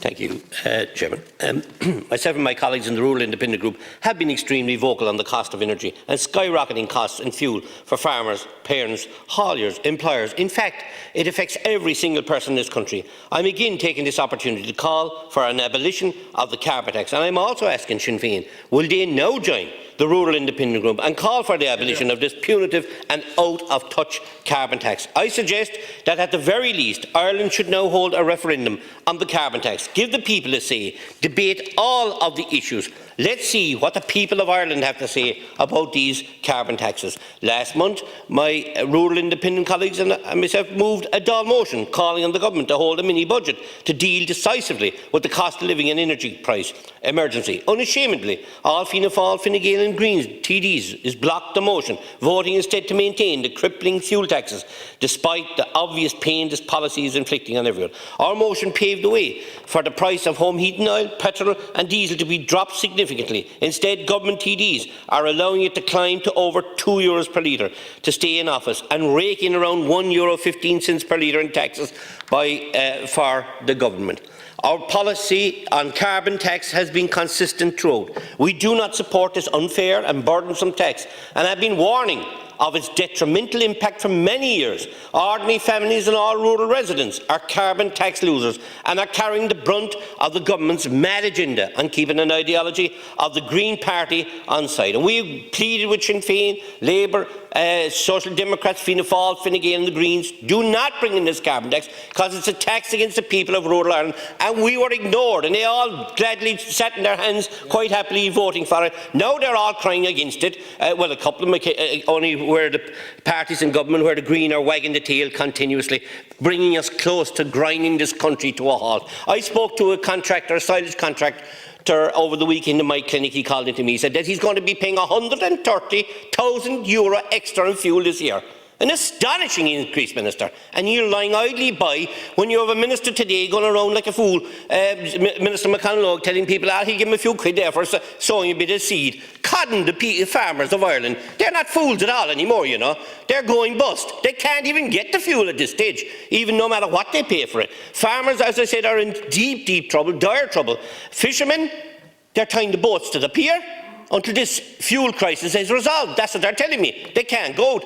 Thank you, Chairman. Myself and my colleagues in the Rural Independent Group have been extremely vocal on the cost of energy and skyrocketing costs and fuel for farmers, parents, hauliers, employers. In fact, it affects every single person in this country. I'm again taking this opportunity to call for an abolition of the carbon tax, and I'm also asking Sinn Féin, will they now join the Rural Independent Group and call for the abolition of this punitive and out-of-touch carbon tax? I suggest that at the very least Ireland should now hold a referendum on the carbon tax. Give the people a say, debate all of the issues. Let's see what the people of Ireland have to say about these carbon taxes. Last month, my rural independent colleagues and myself moved a Dáil motion calling on the government to hold a mini-budget to deal decisively with the cost of living and energy price emergency. Unashamedly, all Fianna Fáil, Fine Gael and Greens TDs is blocked the motion, voting instead to maintain the crippling fuel taxes, despite the obvious pain this policy is inflicting on everyone. Our motion paved the way for the price of home heating oil, petrol and diesel to be dropped significantly. Instead, government TDs are allowing it to climb to over €2 per litre to stay in office and rake in around €1.15 per litre in taxes for the government. Our policy on carbon tax has been consistent throughout. We do not support this unfair and burdensome tax and have been warning of its detrimental impact for many years. Ordinary families and all rural residents are carbon tax losers and are carrying the brunt of the government's mad agenda on keeping an ideology of the Green Party on side. And we pleaded with Sinn Féin, Labour, Social Democrats, Fianna Fáil, Fine Gael and the Greens, do not bring in this carbon tax because it's a tax against the people of rural Ireland, and we were ignored and they all gladly sat in their hands quite happily voting for it. Now they're all crying against it. Well, a couple of them only where the parties in government where the Green are wagging the tail continuously, bringing us close to grinding this country to a halt. I spoke to a contractor, a silage contractor, over the weekend in my clinic. He called into me, he said that he's going to be paying €130,000 extra in fuel this year. An astonishing increase, Minister. And you're lying idly by when you have a minister today going around like a fool, Minister McConnell, telling people he'll give him a few quid there for sowing a bit of seed. Codding the farmers of Ireland. They're not fools at all anymore, you know. They're going bust. They can't even get the fuel at this stage, even no matter what they pay for it. Farmers, as I said, are in deep, deep trouble, dire trouble. Fishermen, they're tying the boats to the pier until this fuel crisis is resolved. That's what they're telling me. They can't go out.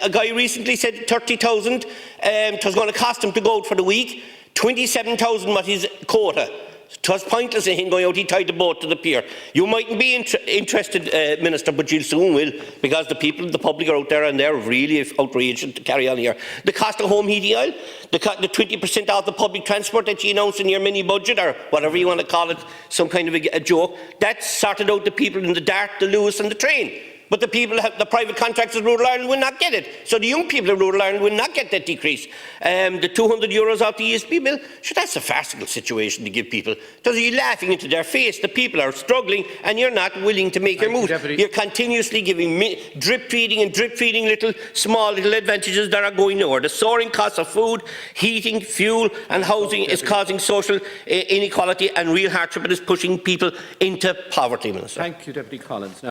A guy recently said 30,000 it was going to cost him to go out for the week. 27,000 was his quota. It was pointless in him going out. He tied the boat to the pier. You mightn't be interested, Minister, but you soon will, because the people, the public are out there and they're really outraged to carry on here. The cost of home heating oil, the 20% off the public transport that you announced in your mini-budget, or whatever you want to call it, some kind of a joke, that sorted out the people in the Dart, the Lewis and the train. But the people, the private contractors of rural Ireland will not get it. So the young people of rural Ireland will not get that decrease. The €200 off the ESB bill, sure, that's a farcical situation to give people. Because you're laughing into their face. The people are struggling and you're not willing to make your move. You're continuously giving drip feeding little small advantages that are going nowhere. The soaring costs of food, heating, fuel and housing is causing social inequality and real hardship. It is pushing people into poverty, Minister. Thank you, Deputy Collins. Now